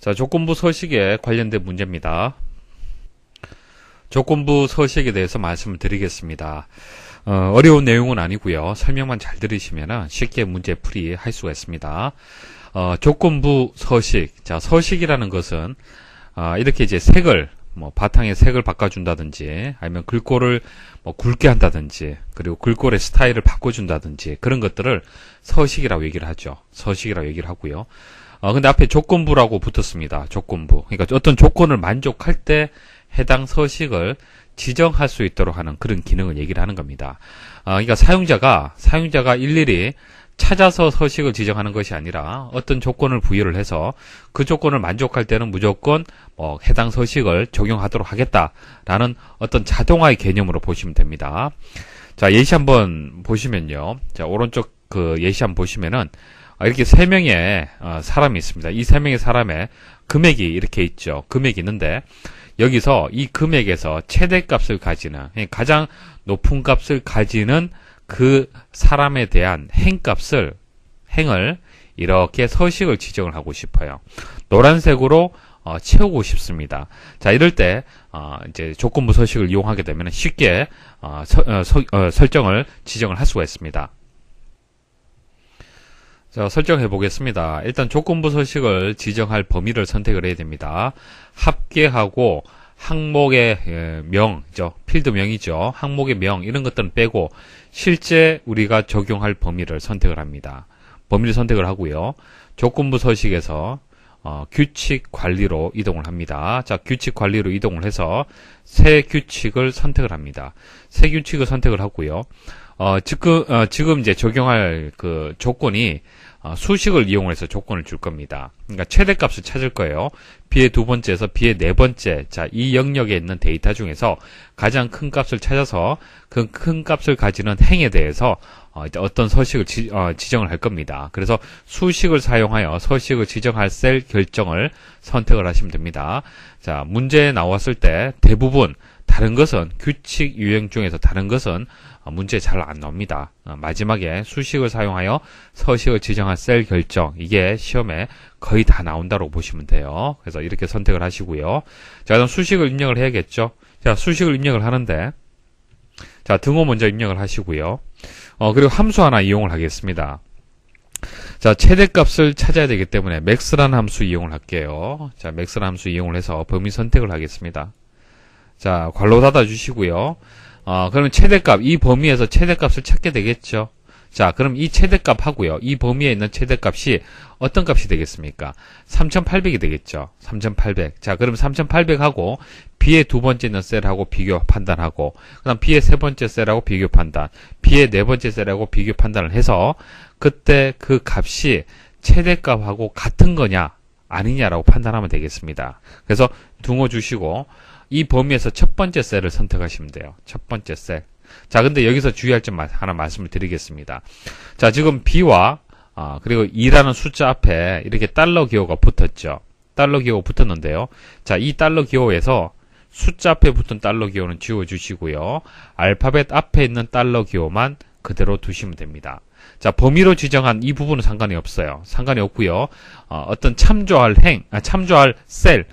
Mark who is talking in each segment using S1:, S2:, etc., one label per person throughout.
S1: 자, 조건부 서식에 관련된 문제입니다. 조건부 서식에 대해서 말씀을 드리겠습니다. 어려운 내용은 아니고요. 설명만 잘 들으시면 쉽게 문제 풀이 할 수가 있습니다. 조건부 서식. 자, 서식이라는 것은 이렇게 이제 색을 바탕에 색을 바꿔준다든지 아니면 글꼴을 굵게 한다든지 그리고 글꼴의 스타일을 바꿔준다든지 그런 것들을 서식이라고 얘기를 하죠. 서식이라고 얘기를 하고요. 근데 앞에 조건부라고 붙었습니다. 조건부. 그러니까 어떤 조건을 만족할 때 해당 서식을 지정할 수 있도록 하는 그런 기능을 얘기를 하는 겁니다. 그러니까 사용자가 일일이 찾아서 서식을 지정하는 것이 아니라 어떤 조건을 부여를 해서 그 조건을 만족할 때는 무조건 해당 서식을 적용하도록 하겠다라는 어떤 자동화의 개념으로 보시면 됩니다. 자, 예시 한번 보시면요. 자, 오른쪽 그 예시 한번 보시면은 이렇게 세 명의 사람이 있습니다. 이 세 명의 사람의 금액이 이렇게 있죠. 금액이 있는데 여기서 이 금액에서 최대값을 가지는 가장 높은 값을 가지는 그 사람에 대한 행을 이렇게 서식을 지정을 하고 싶어요. 노란색으로 채우고 싶습니다. 자, 이럴 때 이제 조건부 서식을 이용하게 되면 쉽게 설정을 지정을 할 수가 있습니다. 자, 설정해 보겠습니다. 일단 조건부 서식을 지정할 범위를 선택을 해야 됩니다. 합계하고 항목의 명이죠. 필드명이죠. 항목의 명 이런 것들은 빼고 실제 우리가 적용할 범위를 선택을 합니다. 범위를 선택을 하고요. 조건부 서식에서 규칙 관리로 이동을 합니다. 자, 규칙 관리로 이동을 해서 새 규칙을 선택을 합니다. 새 규칙을 선택을 하고요. 지금 이제 적용할 그 조건이 수식을 이용해서 조건을 줄 겁니다. 그러니까 최대값을 찾을 거예요. b의 두 번째에서 b의 네 번째. 자, 이 영역에 있는 데이터 중에서 가장 큰 값을 찾아서 그 큰 값을 가지는 행에 대해서 이제 어떤 서식을 지정을 할 겁니다. 그래서 수식을 사용하여 서식을 지정할 셀 결정을 선택을 하시면 됩니다. 자, 문제에 나왔을 때 대부분 다른 것은 규칙 유형 중에서 다른 것은 문제에 잘 안 나옵니다. 마지막에 수식을 사용하여 서식을 지정한 셀 결정 이게 시험에 거의 다 나온다고 보시면 돼요. 그래서 이렇게 선택을 하시고요. 자, 그럼 수식을 입력을 해야겠죠. 자, 수식을 입력을 하는데 자, 등호 먼저 입력을 하시고요. 그리고 함수 하나 이용을 하겠습니다. 자, 최대값을 찾아야 되기 때문에 max라는 함수 이용을 할게요. 자, max라는 함수 이용을 해서 범위 선택을 하겠습니다. 자, 괄호 닫아 주시고요. 그러면 최대값, 이 범위에서 최대값을 찾게 되겠죠. 자, 그럼 이 최대값 하고요. 이 범위에 있는 최대값이 어떤 값이 되겠습니까? 3800이 되겠죠. 3800. 자, 그럼 3800하고 b의 두 번째 있는 셀하고 비교 판단하고 그다음 b의 세 번째 셀하고 비교 판단, b의 네 번째 셀하고 비교 판단을 해서 그때 그 값이 최대값하고 같은 거냐 아니냐라고 판단하면 되겠습니다. 그래서 등호 주시고 이 범위에서 첫 번째 셀을 선택하시면 돼요. 첫 번째 셀. 자, 근데 여기서 주의할 점 하나 말씀을 드리겠습니다. 자, 지금 b와 그리고 2라는 숫자 앞에 이렇게 달러 기호가 붙었죠. 달러 기호가 붙었는데요. 자, 이 달러 기호에서 숫자 앞에 붙은 달러 기호는 지워주시고요. 알파벳 앞에 있는 달러 기호만 그대로 두시면 됩니다. 자, 범위로 지정한 이 부분은 상관이 없어요. 상관이 없고요. 어떤 참조할 셀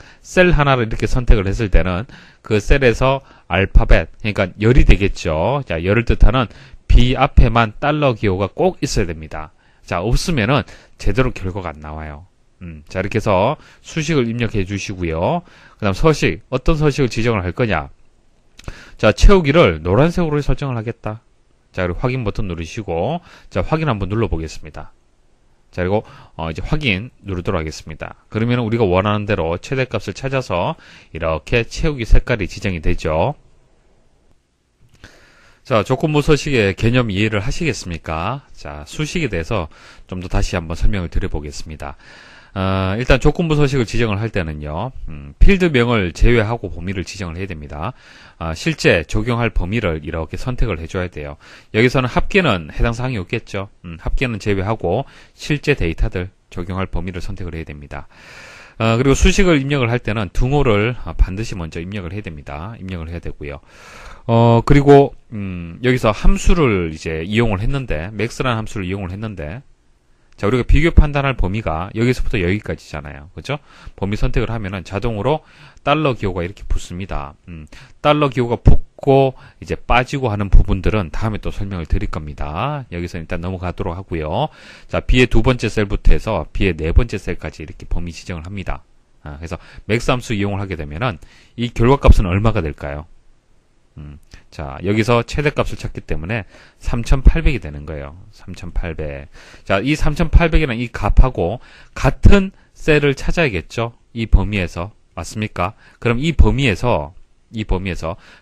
S1: 하나를 이렇게 선택을 했을 때는 그 셀에서 알파벳, 그러니까 열이 되겠죠. 자, 열을 뜻하는 B 앞에만 달러 기호가 꼭 있어야 됩니다. 자, 없으면은 제대로 결과가 안 나와요. 자, 이렇게 해서 수식을 입력해 주시고요. 그 다음 서식, 어떤 서식을 지정을 할 거냐. 자, 채우기를 노란색으로 설정을 하겠다. 자, 그리고 확인 버튼 누르시고, 자, 확인 한번 눌러보겠습니다. 자, 그리고, 이제 확인 누르도록 하겠습니다. 그러면 우리가 원하는 대로 최대값을 찾아서 이렇게 채우기 색깔이 지정이 되죠. 자, 조건부 서식의 개념 이해를 하시겠습니까? 자, 수식에 대해서 좀 더 다시 한번 설명을 드려보겠습니다. 일단 조건부 서식을 지정을 할 때는요, 필드명을 제외하고 범위를 지정을 해야 됩니다. 실제 적용할 범위를 이렇게 선택을 해줘야 돼요. 여기서는 합계는 해당 사항이 없겠죠. 합계는 제외하고 실제 데이터들 적용할 범위를 선택을 해야 됩니다. 그리고 수식을 입력을 할 때는 등호를 반드시 먼저 입력을 해야 됩니다. 입력을 해야 되고요. 그리고 여기서 함수를 이제 이용을 했는데 max라는 함수를 이용을 했는데 자, 우리가 비교 판단할 범위가 여기서부터 여기까지잖아요. 그죠? 범위 선택을 하면은 자동으로 달러 기호가 이렇게 붙습니다. 달러 기호가 붙고 이제 빠지고 하는 부분들은 다음에 또 설명을 드릴 겁니다. 여기서 일단 넘어가도록 하고요. 자, B의 두 번째 셀부터 해서 B의 네 번째 셀까지 이렇게 범위 지정을 합니다. 그래서 맥스 함수 이용을 하게 되면은 이 결과값은 얼마가 될까요? 자, 여기서 최대값을 찾기 때문에 3,800이 되는 거예요. 3,800. 자, 이 3,800이라는 이 값하고 같은 셀을 찾아야겠죠? 이 범위에서. 맞습니까? 그럼 이 범위에서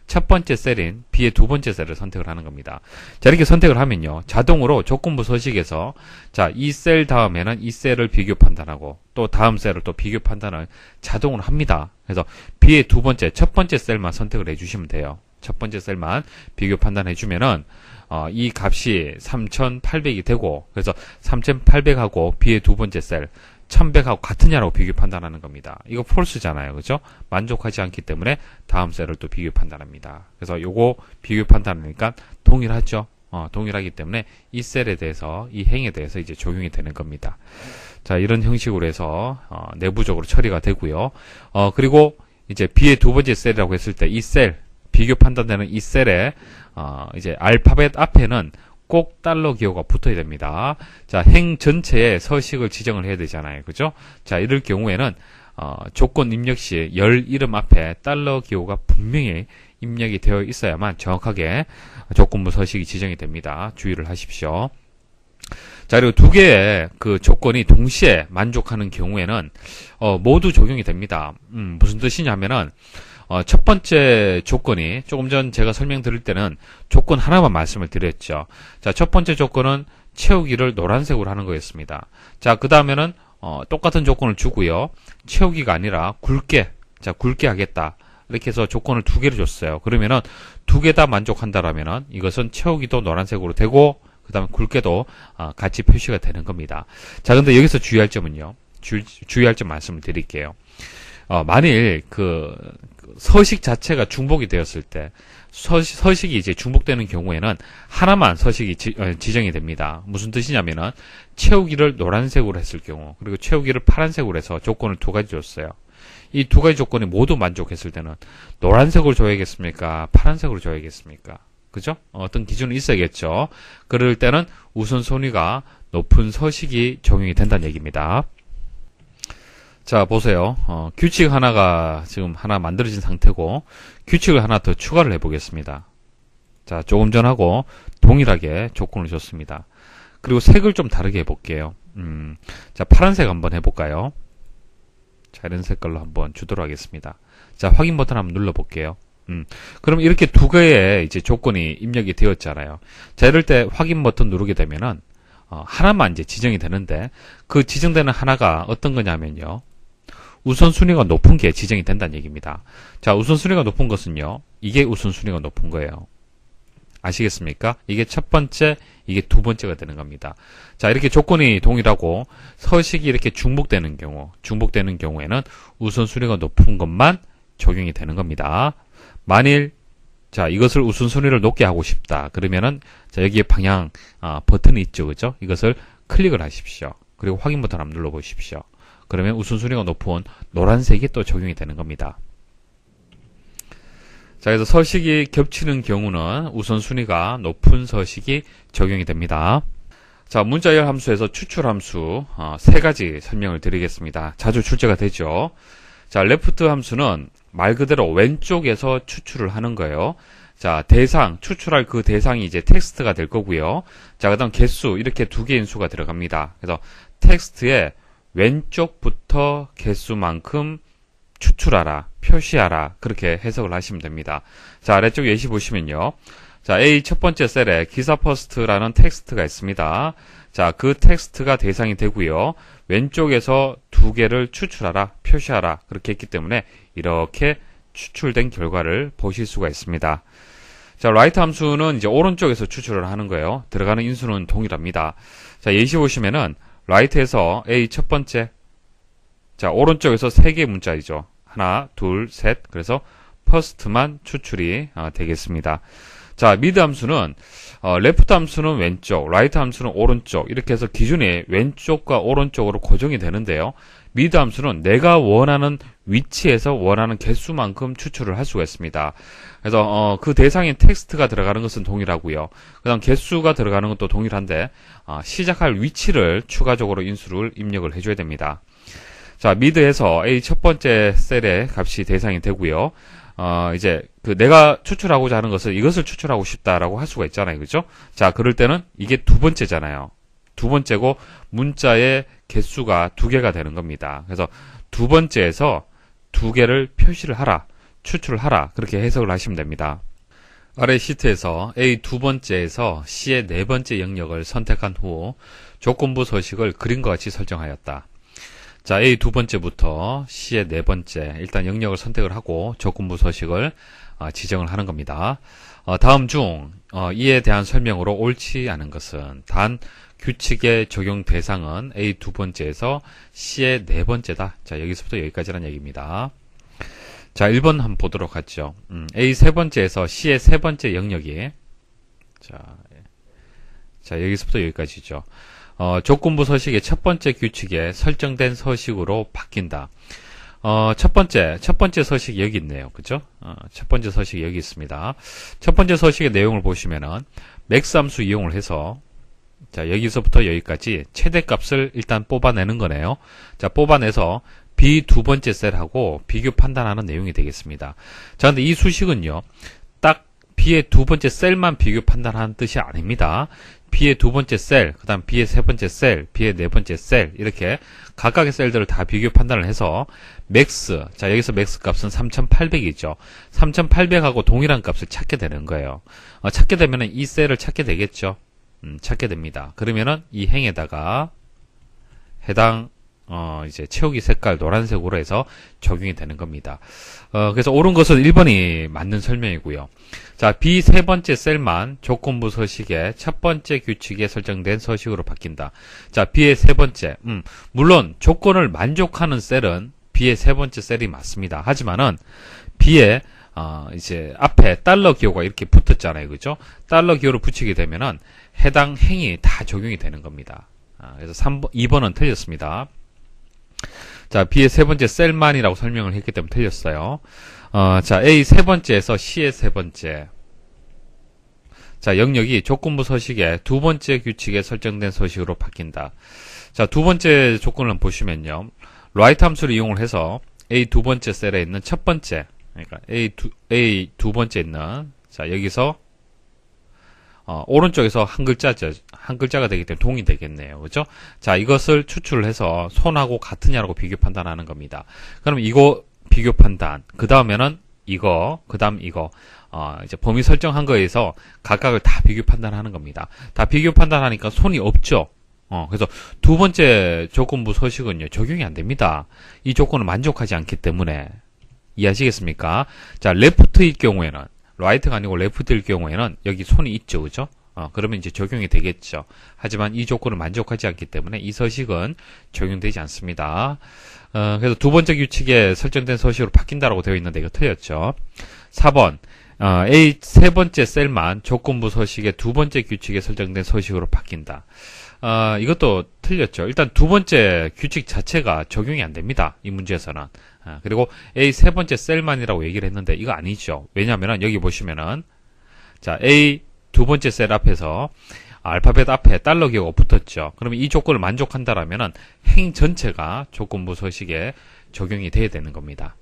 S1: 첫 번째 셀인 B의 두 번째 셀을 선택을 하는 겁니다. 자, 이렇게 선택을 하면요. 자동으로 조건부 서식에서 자, 이 셀 다음에는 이 셀을 비교 판단하고 또 다음 셀을 또 비교 판단을 자동으로 합니다. 그래서 B의 첫 번째 셀만 선택을 해주시면 돼요. 첫 번째 셀만 비교 판단해 주면은 이 값이 3,800이 되고 그래서 3,800하고 B의 두 번째 셀 1,100하고 같으냐라고 비교 판단하는 겁니다. 이거 폴스잖아요. 그죠? 만족하지 않기 때문에 다음 셀을 또 비교 판단합니다. 그래서 요거 비교 판단하니까 동일하죠. 동일하기 때문에 이 셀에 대해서 이 행에 대해서 이제 적용이 되는 겁니다. 자, 이런 형식으로 해서 내부적으로 처리가 되고요. 그리고 이제 B의 두 번째 셀이라고 했을 때 이 셀 비교 판단되는 이 셀에 이제 알파벳 앞에는 꼭 달러 기호가 붙어야 됩니다. 자, 행 전체에 서식을 지정을 해야 되잖아요. 그죠? 자, 이럴 경우에는 조건 입력 시 열 이름 앞에 달러 기호가 분명히 입력이 되어 있어야만 정확하게 조건부 서식이 지정이 됩니다. 주의를 하십시오. 자, 그리고 두 개의 그 조건이 동시에 만족하는 경우에는 모두 적용이 됩니다. 무슨 뜻이냐면은 첫 번째 조건이 조금 전 제가 설명드릴 때는 조건 하나만 말씀을 드렸죠. 자, 첫 번째 조건은 채우기를 노란색으로 하는 거였습니다. 자, 그 다음에는 똑같은 조건을 주고요. 채우기가 아니라 굵게 하겠다. 이렇게 해서 조건을 두 개를 줬어요. 그러면은 두 개 다 만족한다라면은 이것은 채우기도 노란색으로 되고 그 다음에 굵게도 같이 표시가 되는 겁니다. 자, 근데 여기서 주의할 점은요. 주의할 점 말씀을 드릴게요. 만일 서식 자체가 중복이 되었을 때 서식이 이제 중복되는 경우에는 하나만 서식이 지정이 됩니다. 무슨 뜻이냐면은 채우기를 노란색으로 했을 경우 그리고 채우기를 파란색으로 해서 조건을 두 가지 줬어요. 이 두 가지 조건이 모두 만족했을 때는 노란색으로 줘야겠습니까? 파란색으로 줘야겠습니까? 그죠? 어떤 기준이 있어야겠죠. 그럴 때는 우선순위가 높은 서식이 적용이 된다는 얘기입니다. 자, 보세요. 규칙 하나가 지금 하나 만들어진 상태고 규칙을 하나 더 추가를 해보겠습니다. 자, 조금 전하고 동일하게 조건을 줬습니다. 그리고 색을 좀 다르게 해볼게요. 자, 파란색 한번 해볼까요? 자, 이런 색깔로 한번 주도록 하겠습니다. 자, 확인 버튼 한번 눌러볼게요. 그럼 이렇게 두 개의 이제 조건이 입력이 되었잖아요. 자, 이럴 때 확인 버튼 누르게 되면은 하나만 이제 지정이 되는데 그 지정되는 하나가 어떤 거냐면요. 우선순위가 높은 게 지정이 된다는 얘기입니다. 자, 우선순위가 높은 것은요. 이게 우선순위가 높은 거예요. 아시겠습니까? 이게 첫 번째, 이게 두 번째가 되는 겁니다. 자, 이렇게 조건이 동일하고 서식이 이렇게 중복되는 경우에는 우선순위가 높은 것만 적용이 되는 겁니다. 만일 자, 이것을 우선순위를 높게 하고 싶다. 그러면은 자, 여기에 방향 버튼이 있죠. 그죠? 이것을 클릭을 하십시오. 그리고 확인 버튼 한번 눌러 보십시오. 그러면 우선순위가 높은 노란색이 또 적용이 되는 겁니다. 자, 그래서 서식이 겹치는 경우는 우선순위가 높은 서식이 적용이 됩니다. 자, 문자열 함수에서 추출 함수 세 가지 설명을 드리겠습니다. 자주 출제가 되죠. 자, left 함수는 말 그대로 왼쪽에서 추출을 하는 거예요. 자, 추출할 그 대상이 이제 텍스트가 될 거고요. 자, 그 다음 개수, 이렇게 두 개의 인수가 들어갑니다. 그래서 텍스트에 왼쪽부터 개수만큼 추출하라, 표시하라, 그렇게 해석을 하시면 됩니다. 자, 아래쪽 예시 보시면요. 자, A 첫 번째 셀에 기사 퍼스트라는 텍스트가 있습니다. 자, 그 텍스트가 대상이 되고요. 왼쪽에서 두 개를 추출하라, 표시하라, 그렇게 했기 때문에 이렇게 추출된 결과를 보실 수가 있습니다. 자, write 함수는 이제 오른쪽에서 추출을 하는 거예요. 들어가는 인수는 동일합니다. 자, 예시 보시면은 write에서 A 첫 번째, 자, 오른쪽에서 세 개의 문자이죠. 하나, 둘, 셋. 그래서 first만 추출이 되겠습니다. 자, 미드 함수는 레프트 함수는 왼쪽, 라이트 함수는 오른쪽 이렇게 해서 기준이 왼쪽과 오른쪽으로 고정이 되는데요. 미드 함수는 내가 원하는 위치에서 원하는 개수만큼 추출을 할 수가 있습니다. 그래서 그 대상인 텍스트가 들어가는 것은 동일하고요. 그 다음 개수가 들어가는 것도 동일한데 시작할 위치를 추가적으로 인수를 입력을 해줘야 됩니다. 자, 미드에서 A 첫 번째 셀의 값이 대상이 되고요. 이제 내가 추출하고자 하는 것을 이것을 추출하고 싶다라고 할 수가 있잖아요. 그죠? 자, 그럴 때는 이게 두 번째잖아요. 두 번째고 문자의 개수가 2개가 되는 겁니다. 그래서 두 번째에서 2개를 표시를 하라, 추출을 하라 그렇게 해석을 하시면 됩니다. 아래 시트에서 A 두 번째에서 C의 네 번째 영역을 선택한 후 조건부 서식을 그림과 같이 설정하였다. 자, A 두 번째부터 C의 네 번째 일단 영역을 선택을 하고 조건부 서식을 지정을 하는 겁니다. 다음 중 이에 대한 설명으로 옳지 않은 것은 단 규칙의 적용 대상은 A 두 번째에서 C의 네 번째다. 자, 여기서부터 여기까지란 얘기입니다. 자, 1번 한번 보도록 하죠. A 세 번째에서 C의 세 번째 영역이 자, 여기서부터 여기까지죠. 조건부 서식의 첫 번째 규칙에 설정된 서식으로 바뀐다. 첫 번째 서식이 여기 있네요. 그죠? 첫 번째 서식이 여기 있습니다. 첫 번째 서식의 내용을 보시면은 맥스 함수 이용을 해서 자, 여기서부터 여기까지 최대값을 일단 뽑아내는 거네요. 자, 뽑아내서 B 두 번째 셀하고 비교 판단하는 내용이 되겠습니다. 자, 근데 이 수식은요, 딱 B의 두 번째 셀만 비교 판단하는 뜻이 아닙니다. B의 두 번째 셀, 그 다음 B의 세 번째 셀, B의 네 번째 셀, 이렇게 각각의 셀들을 다 비교 판단을 해서 맥스, 자, 여기서 맥스 값은 3800이죠. 3800하고 동일한 값을 찾게 되는 거예요. 찾게 되면은 이 셀을 찾게 되겠죠. 찾게 됩니다. 그러면은 이 행에다가 해당 이제 채우기 색깔 노란색으로 해서 적용이 되는 겁니다. 그래서 옳은 것은 1번이 맞는 설명이고요. 자, B 세 번째 셀만 조건부 서식의 첫 번째 규칙에 설정된 서식으로 바뀐다. 자, B의 세 번째, 물론 조건을 만족하는 셀은 B의 세 번째 셀이 맞습니다. 하지만은 B의 이제 앞에 달러 기호가 이렇게 붙었잖아요. 그죠? 달러 기호를 붙이게 되면은 해당 행이 다 적용이 되는 겁니다. 그래서 2번은 틀렸습니다. 자, B의 세 번째 셀만이라고 설명을 했기 때문에 틀렸어요. 자, A 세 번째에서 C의 세 번째. 자, 영역이 조건부 서식의 두 번째 규칙에 설정된 서식으로 바뀐다. 자, 두 번째 조건을 보시면요. 라이트 함수를 이용을 해서 A 두 번째 셀에 있는 첫 번째, 그러니까 A 두 번째 있는, 자, 여기서 오른쪽에서 한 글자가 되기 때문에 동이 되겠네요. 그죠? 자, 이것을 추출을 해서 손하고 같으냐라고 비교 판단하는 겁니다. 그럼 이거 비교 판단, 그 다음에는 이거, 그 다음 이거, 이제 범위 설정한 거에서 각각을 다 비교 판단하는 겁니다. 다 비교 판단하니까 손이 없죠? 그래서 두 번째 조건부 서식은요, 적용이 안 됩니다. 이 조건을 만족하지 않기 때문에. 이해하시겠습니까? 자, 레프트일 경우에는, 라이트가 아니고 레프트일 경우에는 여기 손이 있죠, 그죠? 그러면 이제 적용이 되겠죠. 하지만 이 조건을 만족하지 않기 때문에 이 서식은 적용되지 않습니다. 그래서 두 번째 규칙에 설정된 서식으로 바뀐다라고 되어 있는데 이거 틀렸죠. 4번, A 세 번째 셀만 조건부 서식의 두 번째 규칙에 설정된 서식으로 바뀐다. 이것도 틀렸죠. 일단 두 번째 규칙 자체가 적용이 안 됩니다. 이 문제에서는. 그리고 A 세 번째 셀만이라고 얘기를 했는데 이거 아니죠. 왜냐하면 여기 보시면은 자, A 두 번째 셀 앞에서 알파벳 앞에 달러 기호가 붙었죠. 그러면 이 조건을 만족한다라면은 행 전체가 조건부 서식에 적용이 돼야 되는 겁니다.